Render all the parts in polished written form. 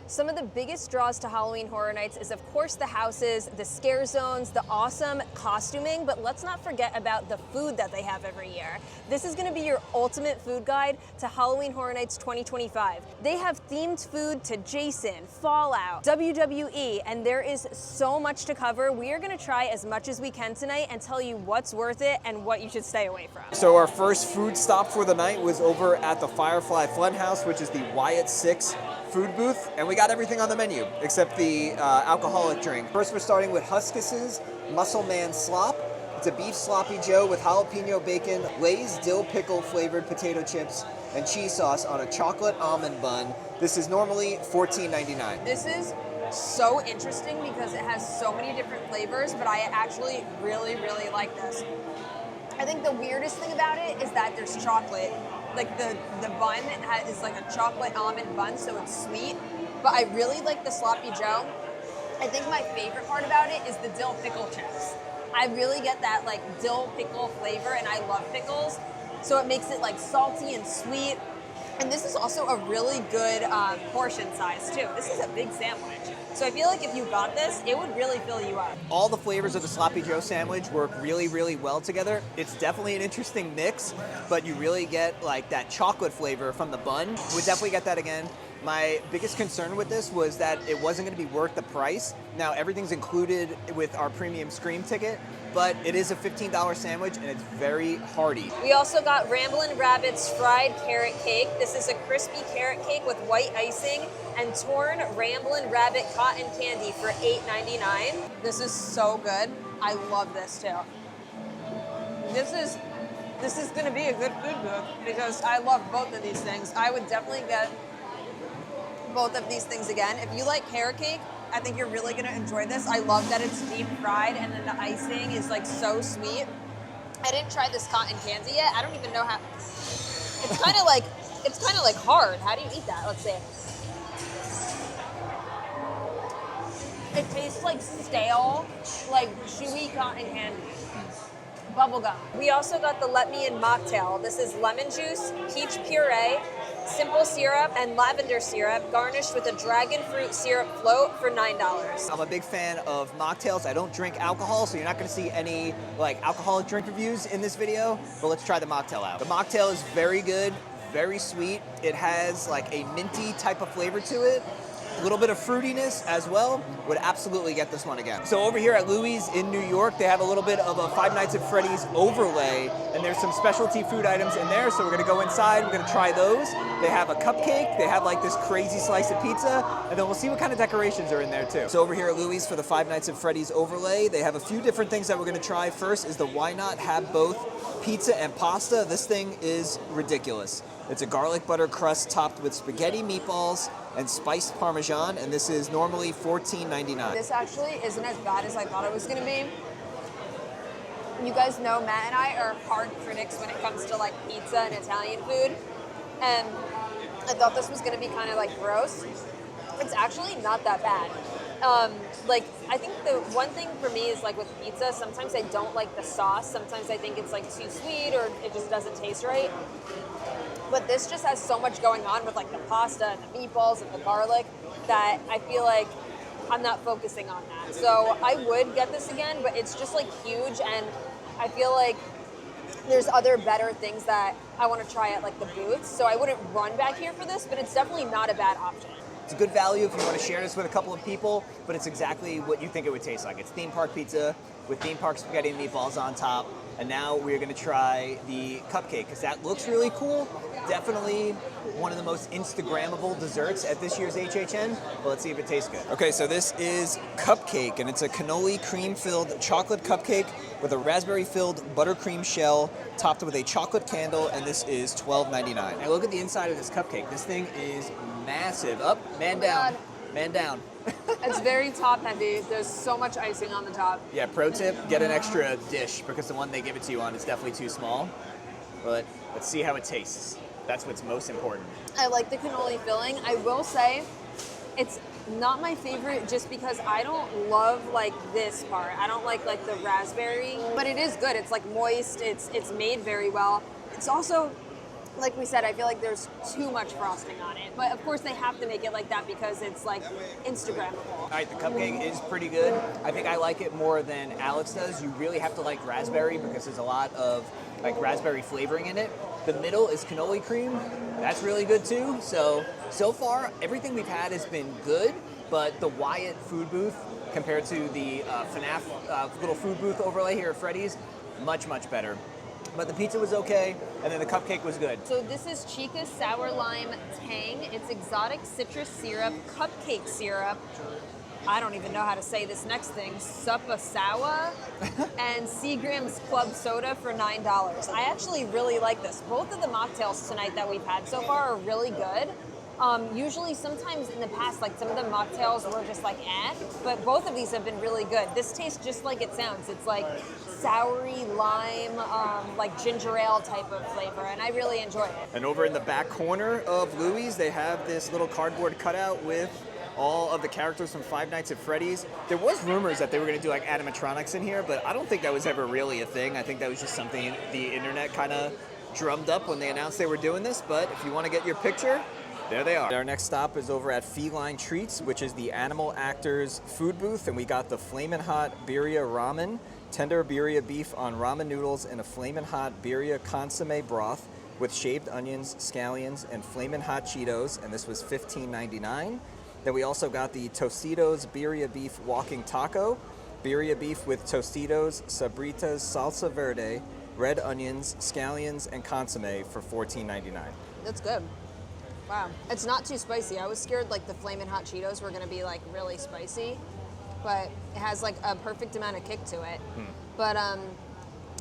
Some of the biggest draws to Halloween Horror Nights is of course the houses, the scare zones, the awesome costuming, but let's not forget about the food that they have every year. This is gonna be your ultimate food guide to Halloween Horror Nights 2025. They have themed food to Jason, Fallout, WWE, and there is so much to cover. We are gonna try as much as we can tonight and tell you what's worth it and what you should stay away from. So our first food stop for the night was over at the Firefly Funhouse, which is the Wyatt 6 food booth, and we got everything on the menu except the alcoholic drink. First, we're starting with Huskus's Muscle Man Slop. It's a beef sloppy joe with jalapeno bacon, Lay's dill pickle flavored potato chips, and cheese sauce on a chocolate almond bun. This is normally $14.99. This is so interesting because it has so many different flavors, but I actually really like this. I think the weirdest thing about it is that there's chocolate. Like the bun is like a chocolate almond bun, so it's sweet. But I really like the sloppy joe. I think my favorite part about it is the dill pickle chips. I really get that like dill pickle flavor, and I love pickles. So it makes it like salty and sweet. And this is also a really good portion size too. This is a big sandwich. So I feel like if you got this, it would really fill you up. All the flavors of the Sloppy Joe sandwich work really well together. It's definitely an interesting mix, but you really get like that chocolate flavor from the bun. We'd definitely get that again. My biggest concern with this was that it wasn't going to be worth the price. Now everything's included with our premium Scream ticket, but it is a $15 sandwich and it's very hearty. We also got Ramblin' Rabbit's fried carrot cake. This is a crispy carrot cake with white icing and torn Ramblin' Rabbit cotton candy for $8.99. This is so good. I love this too. This is gonna be a good food booth because I love both of these things. I would definitely get both of these things again. If you like carrot cake, I think you're really gonna enjoy this. I love that it's deep fried and then the icing is like so sweet. I didn't try this cotton candy yet. I don't even know how. It's kind of like hard. How do you eat that? Let's see. It tastes like stale, like chewy cotton candy. Bubblegum. We also got the Let Me In mocktail. This is lemon juice, peach puree, simple syrup, and lavender syrup, garnished with a dragon fruit syrup float for $9. I'm a big fan of mocktails. I don't drink alcohol, so you're not gonna see any like alcoholic drink reviews in this video, but let's try the mocktail out. The mocktail is very good, very sweet. It has like a minty type of flavor to it. A little bit of fruitiness as well. Would absolutely get this one again. So over here at Louie's in New York, they have a little bit of a Five Nights at Freddy's overlay, and there's some specialty food items in there, so we're gonna go inside, we're gonna try those. They have a cupcake, they have like this crazy slice of pizza, and then we'll see what kind of decorations are in there too. So over here at Louie's for the Five Nights at Freddy's overlay, they have a few different things that we're gonna try. First is the Why Not Have Both pizza and pasta. This thing is ridiculous. It's a garlic butter crust topped with spaghetti meatballs and spiced Parmesan, and this is normally $14.99. This actually isn't as bad as I thought it was gonna be. You guys know Matt and I are hard critics when it comes to like pizza and Italian food, and I thought this was gonna be kind of like gross. It's actually not that bad. Like, I think the one thing for me is like with pizza, sometimes I don't like the sauce. Sometimes I think it's like too sweet or it just doesn't taste right. But this just has so much going on with like the pasta and the meatballs and the garlic that I feel like I'm not focusing on that. So I would get this again, but it's just like huge, and I feel like there's other better things that I want to try at like the booths. So I wouldn't run back here for this, but it's definitely not a bad option. It's a good value if you want to share this with a couple of people, but it's exactly what you think it would taste like. It's theme park pizza with theme park spaghetti and meatballs on top. And now we're going to try the cupcake because that looks really cool. Definitely one of the most Instagrammable desserts at this year's HHN. But let's see if it tastes good. Okay, so this is cupcake, and it's a cannoli cream-filled chocolate cupcake with a raspberry-filled buttercream shell topped with a chocolate candle, and this is $12.99. Now look at the inside of this cupcake. This thing is massive. Up, man down, man down. It's very top heavy. There's so much icing on the top. Yeah, pro tip, get an extra dish because the one they give it to you on is definitely too small. But let's see how it tastes. That's what's most important. I like the cannoli filling. I will say it's not my favorite just because I don't love like this part. I don't like the raspberry, but it is good. It's like moist. It's made very well. It's also like we said, I feel like there's too much frosting on it. But of course they have to make it like that because it's like Instagrammable. All right, the cupcake is pretty good. I think I like it more than Alex does. You really have to like raspberry because there's a lot of like raspberry flavoring in it. The middle is cannoli cream. That's really good too. So far, everything we've had has been good, but the Wyatt food booth compared to the FNAF little food booth overlay here at Freddy's, much, much better. But the pizza was okay, and then the cupcake was good. So this is Chica's Sour Lime Tang. It's exotic citrus syrup, cupcake syrup. I don't even know how to say this next thing. Suppasawa and Seagram's Club Soda for $9. I actually really like this. Both of the mocktails tonight that we've had so far are really good. Usually, sometimes in the past, like some of the mocktails were just like but both of these have been really good. This tastes just like it sounds. It's like soury lime, like ginger ale type of flavor, and I really enjoy it. And over in the back corner of Louie's, they have this little cardboard cutout with all of the characters from Five Nights at Freddy's. There was rumors that they were going to do like animatronics in here, but I don't think that was ever really a thing. I think that was just something the internet kind of drummed up when they announced they were doing this, but if you want to get your picture, there they are. Our next stop is over at Feline Treats, which is the Animal Actors food booth, and we got the Flamin' Hot Birria Ramen, tender birria beef on ramen noodles in a Flamin' Hot Birria consomme broth with shaved onions, scallions, and Flamin' Hot Cheetos, and this was $15.99. Then we also got the Tostitos Birria Beef Walking Taco, birria beef with Tostitos, Sabritas, salsa verde, red onions, scallions, and consomme for $14.99. That's good. Wow. It's not too spicy. I was scared like the Flamin' Hot Cheetos were going to be like really spicy, but it has like a perfect amount of kick to it. But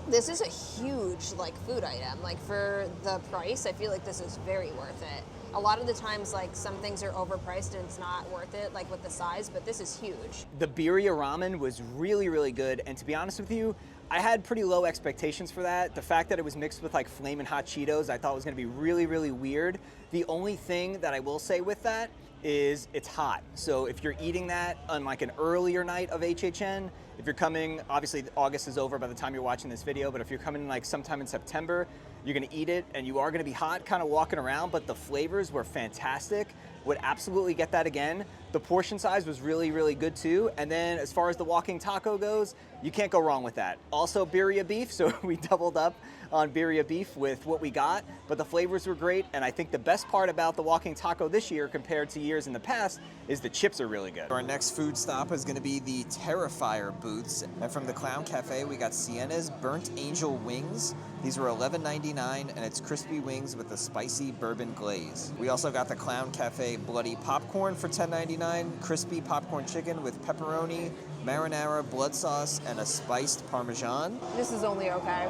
this is a huge like food item. Like for the price, I feel like this is very worth it. A lot of the times, like some things are overpriced and it's not worth it, like with the size, but this is huge. The birria ramen was really, really good, and to be honest with you, I had pretty low expectations for that. The fact that it was mixed with like Flamin' Hot Cheetos, I thought was gonna be really, really weird. The only thing that I will say with that is it's hot. So if you're eating that on like an earlier night of HHN, if you're coming, obviously August is over by the time you're watching this video, but if you're coming like sometime in September, you're gonna eat it and you are gonna be hot kind of walking around, but the flavors were fantastic. Would absolutely get that again. The portion size was really, really good too. And then as far as the walking taco goes, you can't go wrong with that. Also birria beef, so we doubled up on birria beef with what we got, but the flavors were great. And I think the best part about the walking taco this year compared to years in the past is the chips are really good. Our next food stop is gonna be the Terrifier booths. And from the Clown Cafe, we got Sienna's Burnt Angel Wings. These were $11.99 and it's crispy wings with a spicy bourbon glaze. We also got the Clown Cafe Bloody Popcorn for $10.99, crispy popcorn chicken with pepperoni, marinara, blood sauce, and a spiced Parmesan. This is only okay.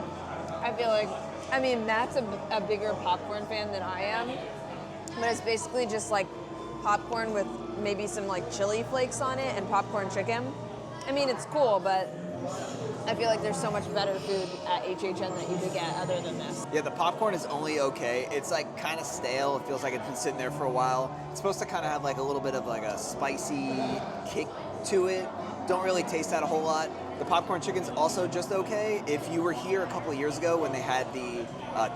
I feel like, I mean, Matt's a bigger popcorn fan than I am, but it's basically just like popcorn with maybe some like chili flakes on it and popcorn chicken. I mean, it's cool, but I feel like there's so much better food at HHN that you could get other than this. Yeah, the popcorn is only okay. It's like kind of stale. It feels like it's been sitting there for a while. It's supposed to kind of have like a little bit of like a spicy kick to it. Don't really taste that a whole lot. The popcorn chicken's also just okay. If you were here a couple of years ago when they had the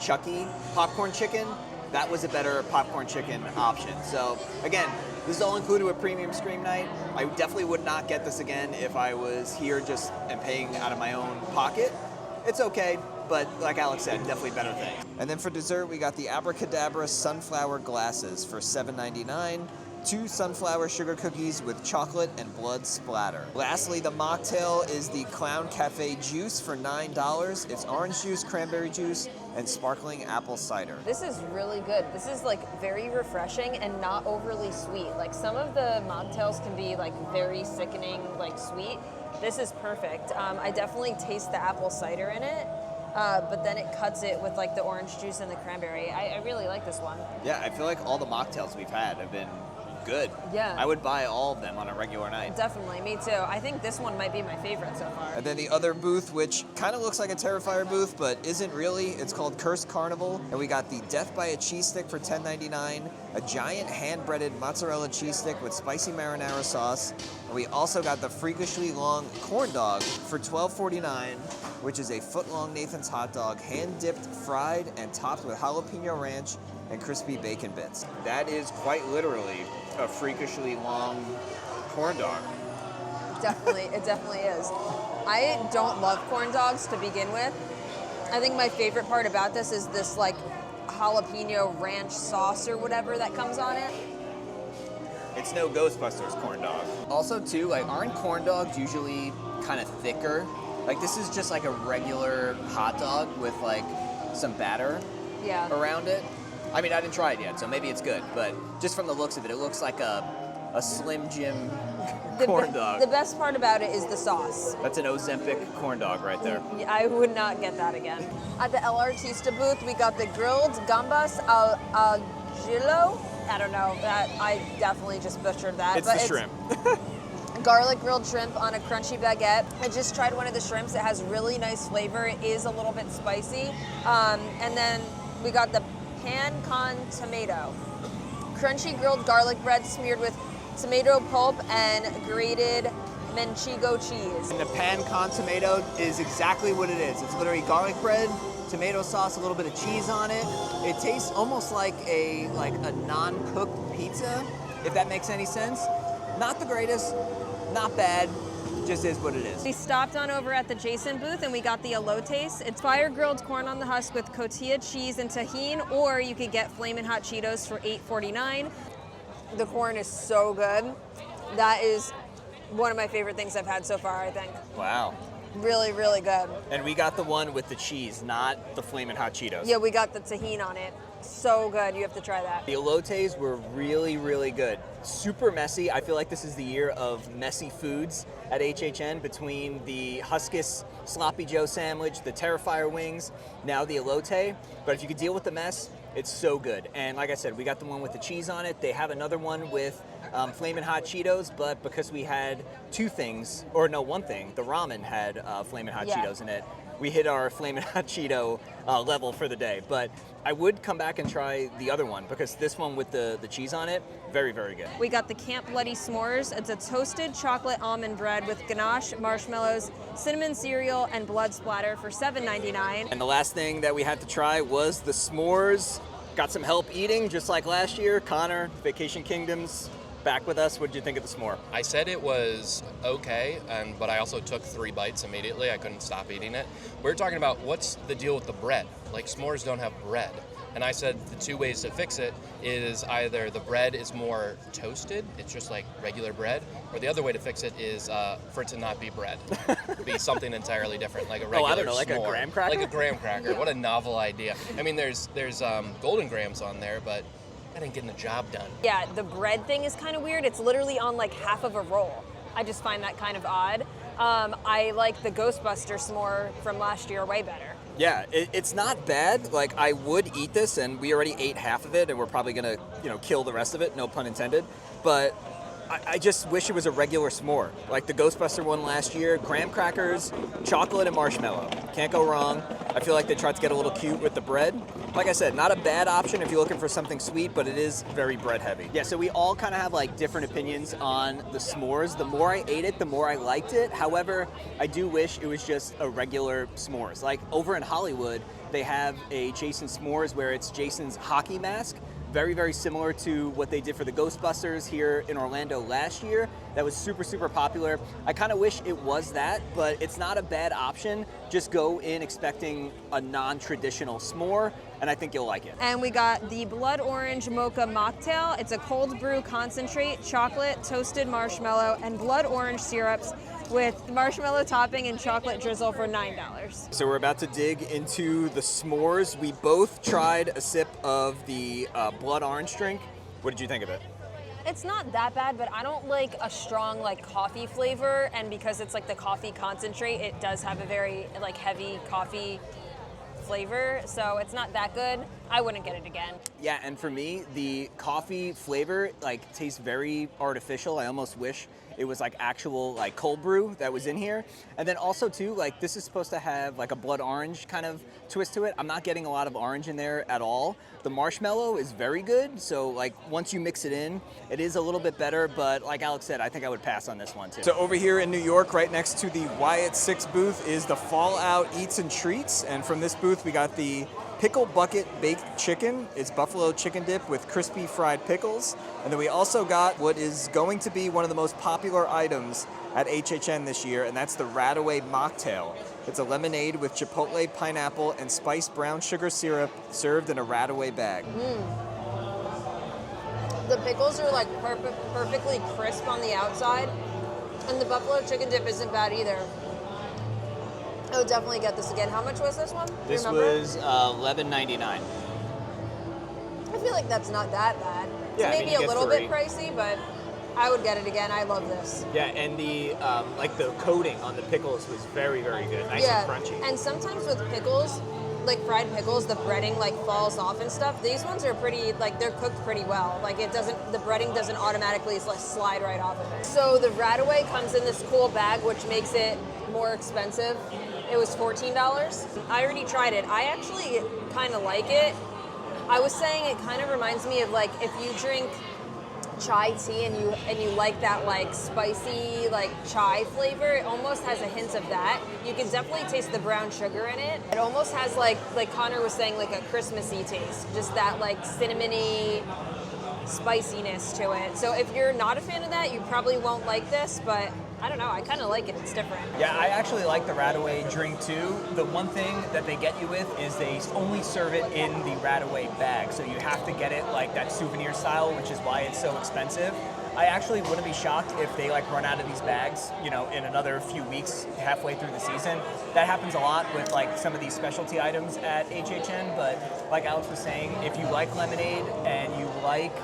Chucky popcorn chicken, that was a better popcorn chicken option. So again, this is all included with Premium Scream Night. I definitely would not get this again if I was here just and paying out of my own pocket. It's okay, but like Alex said, definitely better thing. And then for dessert, we got the Abracadabra Sunflower Glasses for $7.99. 2 sunflower sugar cookies with chocolate and blood splatter. Lastly, the mocktail is the Clown Cafe Juice for $9. It's orange juice, cranberry juice, and sparkling apple cider. This is really good. This is like very refreshing and not overly sweet. Like some of the mocktails can be like very sickening, like sweet. This is perfect. I definitely taste the apple cider in it. But then it cuts it with like the orange juice and the cranberry. I really like this one. Yeah, I feel like all the mocktails we've had have been good. Yeah. I would buy all of them on a regular night. Definitely, me too. I think this one might be my favorite so far. And then the other booth, which kind of looks like a Terrifier booth, but isn't really. It's called Cursed Carnival. And we got the Death by a Cheese Stick for $10.99, a giant hand-breaded mozzarella cheese stick with spicy marinara sauce. And we also got the freakishly long corn dog for $12.49. which is a foot-long Nathan's hot dog, hand-dipped, fried, and topped with jalapeno ranch and crispy bacon bits. That is quite literally a freakishly long corn dog. Definitely, it definitely is. I don't love corn dogs to begin with. I think my favorite part about this is this like jalapeno ranch sauce or whatever that comes on it. It's no Ghostbusters corn dog. Also too, like, aren't corn dogs usually kind of thicker? Like, this is just like a regular hot dog with like some batter around it. I mean, I didn't try it yet, so maybe it's good, but just from the looks of it, it looks like a Slim Jim corn dog. The best part about it is the sauce. That's an Ozempic corn dog right there. I would not get that again. At the El Artista booth, we got the grilled gambas al gillo. I don't know, I definitely just butchered that. It's the shrimp. Garlic grilled shrimp on a crunchy baguette. I just tried one of the shrimps. It has really nice flavor. It is a little bit spicy. And then we got the pan con tomato. Crunchy grilled garlic bread smeared with tomato pulp and grated manchego cheese. And the pan con tomato is exactly what it is. It's literally garlic bread, tomato sauce, a little bit of cheese on it. It tastes almost like a non-cooked pizza, if that makes any sense. Not the greatest, not bad, just is what it is. We stopped on over at the Jason booth and we got the elotes. It's fire-grilled corn on the husk with cotija cheese and tahini, or you could get Flamin' Hot Cheetos for $8.49. The corn is so good. That is one of my favorite things I've had so far, I think. Wow. Really, really good. And we got the one with the cheese, not the Flamin' Hot Cheetos. Yeah, we got the tahini on it. So good. You have to try that. The elotes were really, really good. Super messy. I feel like this is the year of messy foods at HHN, between the Huskus Sloppy Joe sandwich, the Terrifier wings, now the elote. But if you could deal with the mess, it's so good. And like I said, we got the one with the cheese on it. They have another one with Flamin' Hot Cheetos, but because we had two things, or no, one thing, the ramen had Flamin' Hot Cheetos in it. We hit our Flamin' Hot Cheeto level for the day. But I would come back and try the other one, because this one with the cheese on it, very, very good. We got the Camp Bloody S'mores. It's a toasted chocolate almond bread with ganache, marshmallows, cinnamon cereal, and blood splatter for $7.99. And the last thing that we had to try was the s'mores. Got some help eating, just like last year. Connor, Vacation Kingdoms, back with us. What did you think of the s'more? I said it was okay, but I also took 3 bites immediately. I couldn't stop eating it. We were talking about what's the deal with the bread. Like, s'mores don't have bread. And I said the 2 ways to fix it is either the bread is more toasted, it's just like regular bread, or the other way to fix it is for it to not be bread. Be something entirely different, like a regular I don't know, like s'more. a graham cracker? Like a graham cracker. What a novel idea. I mean, there's golden grahams on there, but that ain't getting the job done. Yeah, the bread thing is kind of weird. It's literally on like half of a roll. I just find that kind of odd. I like the Ghostbuster s'more from last year way better. Yeah, it's not bad. Like, I would eat this, and we already ate half of it, and we're probably gonna, kill the rest of it, no pun intended. But I just wish it was a regular s'more. Like the Ghostbuster one last year, graham crackers, chocolate, and marshmallow. Can't go wrong. I feel like they tried to get a little cute with the bread. Like I said, not a bad option if you're looking for something sweet, but it is very bread heavy. Yeah, so we all kind of have like different opinions on the s'mores. The more I ate it, the more I liked it. However, I do wish it was just a regular s'mores. Like over in Hollywood, they have a Jason s'mores where it's Jason's hockey mask. Very, very similar to what they did for the Ghostbusters here in Orlando last year. That was super, super popular. I kind of wish it was that, but it's not a bad option. Just go in expecting a non-traditional s'more, and I think you'll like it. And we got the Blood Orange Mocha Mocktail. It's a cold brew concentrate, chocolate, toasted marshmallow, and blood orange syrups with marshmallow topping and chocolate drizzle for $9. So we're about to dig into the s'mores. We both tried a sip of the blood orange drink. What did you think of it? It's not that bad, but I don't like a strong like coffee flavor, and because it's like the coffee concentrate, it does have a very like heavy coffee flavor, so it's not that good. I wouldn't get it again. Yeah, and for me, the coffee flavor like tastes very artificial. I almost wish it was like actual like cold brew that was in here. And then also too, like this is supposed to have like a blood orange kind of twist to it. I'm not getting a lot of orange in there at all. The marshmallow is very good. So like once you mix it in, it is a little bit better, but like Alex said, I think I would pass on this one too. So over here in New York, right next to the Wyatt 6 booth is the Fallout Eats and Treats. And from this booth, we got the Pickle Bucket Baked Chicken. It's buffalo chicken dip with crispy fried pickles. And then we also got what is going to be one of the most popular items at HHN this year, and that's the Radaway Mocktail. It's a lemonade with chipotle, pineapple, and spiced brown sugar syrup served in a Radaway bag. The pickles are like perfectly crisp on the outside, and the buffalo chicken dip isn't bad either. I would definitely get this again. How much was this one? This was $11.99. I feel like that's not that bad. Yeah, It's I mean, maybe you a get little 3. bit pricey, but I would get it again. I love this. Yeah, and the like the coating on the pickles was very, very good. Nice and crunchy. And sometimes with pickles, like fried pickles, the breading like falls off and stuff. These ones are pretty, like they're cooked pretty well. Like the breading doesn't automatically like slide right off of it. So the Radaway comes in this cool bag, which makes it more expensive. It was $14. I already tried it. I actually kind of like it. I was saying it kind of reminds me of like if you drink chai tea and you like that like spicy like chai flavor, it almost has a hint of that. You can definitely taste the brown sugar in it. It almost has like Connor was saying, like a Christmassy taste, just that like cinnamony spiciness to it. So if you're not a fan of that, you probably won't like this, but I don't know, I kind of like it. It's different. Yeah, I actually like the Radaway drink too. The one thing that they get you with is they only serve it in the Radaway bag. So you have to get it like that souvenir style, which is why it's so expensive. I actually wouldn't be shocked if they like run out of these bags, you know, in another few weeks, halfway through the season. That happens a lot with like some of these specialty items at HHN, but like Alex was saying, if you like lemonade and you like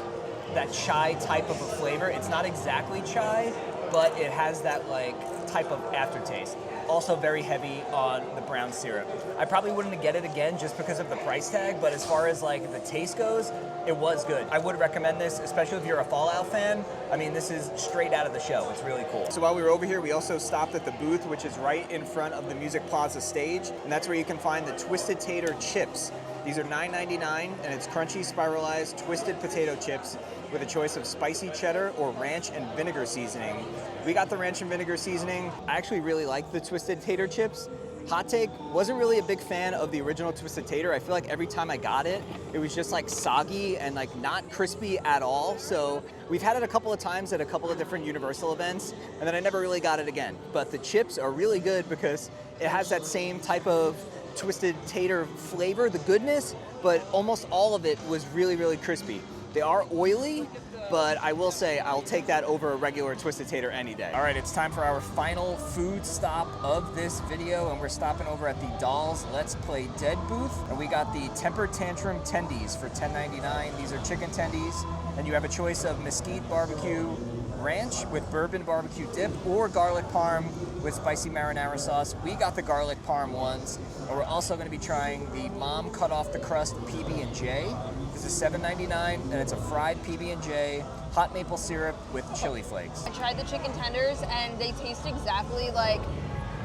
that chai type of a flavor, it's not exactly chai, but it has that like type of aftertaste. Also very heavy on the brown syrup. I probably wouldn't get it again just because of the price tag, but as far as like the taste goes, it was good. I would recommend this, especially if you're a Fallout fan. I mean, this is straight out of the show. It's really cool. So while we were over here, we also stopped at the booth, which is right in front of the Music Plaza stage, and that's where you can find the Twisted Tater Chips. These are $9.99, and it's crunchy, spiralized, twisted potato chips with a choice of spicy cheddar or ranch and vinegar seasoning. We got the ranch and vinegar seasoning. I actually really like the Twisted Tater Chips. Hot take, wasn't really a big fan of the original Twisted Tater. I feel like every time I got it, it was just like soggy and like not crispy at all. So we've had it a couple of times at a couple of different Universal events, and then I never really got it again. But the chips are really good because it has that same type of Twisted Tater flavor, the goodness, but almost all of it was really, really crispy. They are oily, but I will say I'll take that over a regular Twisted Tater any day. All right, it's time for our final food stop of this video, and we're stopping over at the Dolls Let's Play Dead booth, and we got the Temper Tantrum Tendies for $10.99. These are chicken tendies, and you have a choice of mesquite barbecue ranch with bourbon barbecue dip or garlic parm with spicy marinara sauce. We got the garlic parm ones, and we're also going to be trying the Mom Cut Off the Crust PB&J. This is $7.99, and it's a fried PB&J, hot maple syrup with chili flakes. I tried the chicken tenders, and they taste exactly like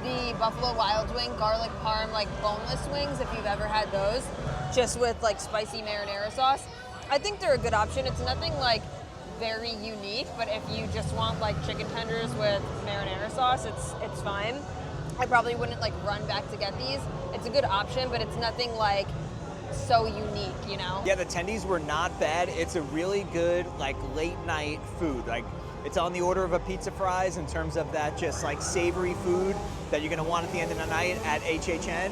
the Buffalo Wild Wing garlic parm, like boneless wings, if you've ever had those, just with like spicy marinara sauce. I think they're a good option. It's nothing like very unique, but if you just want like chicken tenders with marinara sauce, it's fine. I probably wouldn't like run back to get these. It's a good option, but it's nothing like so unique, you know? Yeah, the tendies were not bad. It's a really good like late night food. Like it's on the order of a pizza fries in terms of that just like savory food that you're gonna want at the end of the night at HHN.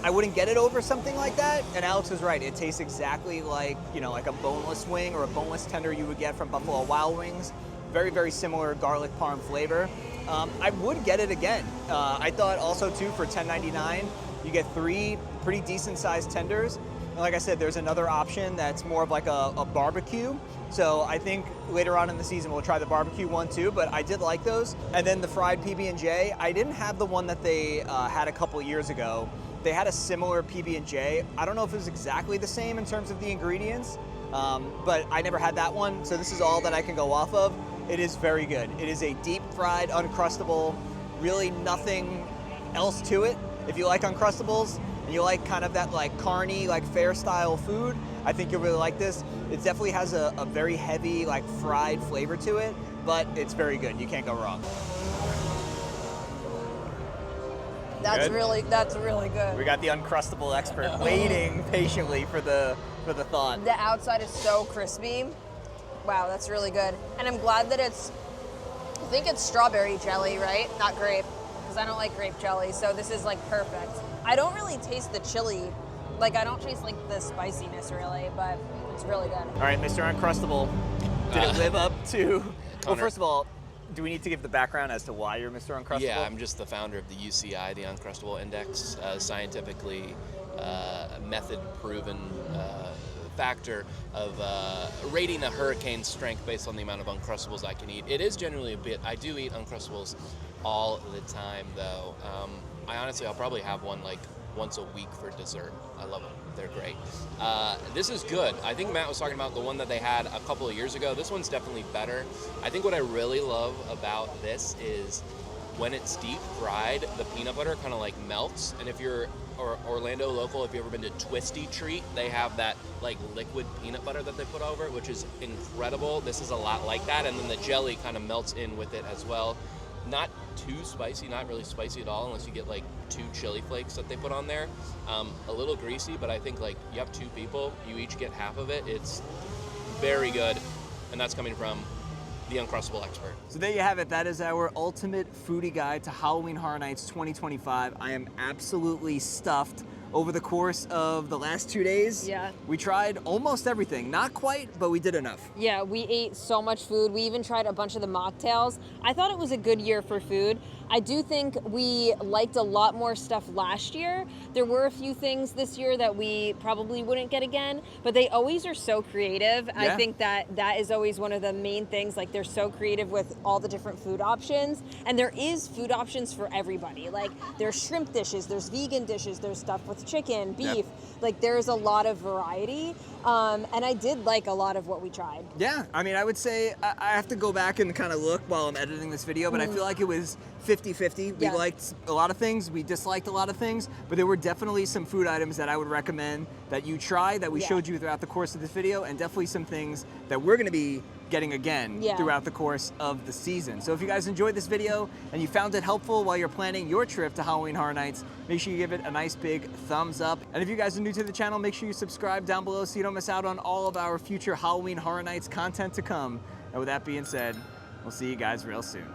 I wouldn't get it over something like that, and Alex was right. It tastes exactly like, you know, like a boneless wing or a boneless tender you would get from Buffalo Wild Wings. Very, very similar garlic parm flavor. I would get it again. I thought also too for $10.99, you get 3 pretty decent sized tenders. And like I said, there's another option that's more of like a barbecue. So I think later on in the season we'll try the barbecue one too, but I did like those. And then the fried PB&J, I didn't have the one that they had a couple years ago. they had a similar PB&J. I don't know if it was exactly the same in terms of the ingredients, but I never had that one, so this is all that I can go off of. It is very good. It is a deep fried, Uncrustable, really nothing else to it. If you like Uncrustables and you like kind of that like carny, like fair style food, I think you'll really like this. It definitely has a very heavy, like fried flavor to it, but it's very good. You can't go wrong. That's Good? really good. We got the Uncrustable expert waiting patiently for the thought. The outside is so crispy. Wow, that's really good. And I'm glad that I think it's strawberry jelly, right? Not grape, because I don't like grape jelly, so this is like perfect. I don't really taste the chili. Like, I don't taste like the spiciness really, but it's really good. All right, Mr. Uncrustable, did it live up to... Well, Connor. first of all, do we need to give the background as to why you're Mr. Uncrustable? Yeah, I'm just the founder of the UCI, the Uncrustable Index, scientifically method-proven factor of rating a hurricane's strength based on the amount of Uncrustables I can eat. It is generally a bit. I do eat Uncrustables all the time, though. I'll probably have one like once a week for dessert. I love them. They're great. This is good. I think Matt was talking about the one that they had a couple of years ago. This one's definitely better. I think what I really love about this is when it's deep fried, the peanut butter kind of like melts. And if you're Orlando local, if you've ever been to Twisty Treat, they have that like liquid peanut butter that they put over it, which is incredible. This is a lot like that. And then the jelly kind of melts in with it as well. Not too spicy, not really spicy at all, unless you get like 2 chili flakes that they put on there. A little greasy, but I think like you have 2 people, you each get half of it. It's very good, and that's coming from the Uncrustable expert. So there you have it. That is our ultimate foodie guide to Halloween Horror Nights 2025. I am absolutely stuffed. Over the course of the last 2 days, Yeah. we tried almost everything. Not quite, but we did enough. Yeah, we ate so much food. We even tried a bunch of the mocktails. I thought it was a good year for food. I do think we liked a lot more stuff last year. There were a few things this year that we probably wouldn't get again, but they always are so creative. Yeah. I think that is always one of the main things. Like, they're so creative with all the different food options, and there is food options for everybody. Like, there's shrimp dishes, there's vegan dishes, there's stuff with chicken, beef. Yep. Like, there's a lot of variety, and I did like a lot of what we tried. Yeah, I mean, I would say I have to go back and kind of look while I'm editing this video, but I feel like it was 50-50. We Yeah. liked a lot of things, we disliked a lot of things, but there were definitely some food items that I would recommend that you try, that we Yeah. showed you throughout the course of this video, and definitely some things that we're gonna be getting again Yeah. throughout the course of the season. So if you guys enjoyed this video and you found it helpful while you're planning your trip to Halloween Horror Nights, make sure you give it a nice big thumbs up. And if you guys are new to the channel, make sure you subscribe down below so you don't miss out on all of our future Halloween Horror Nights content to come. And with that being said, we'll see you guys real soon.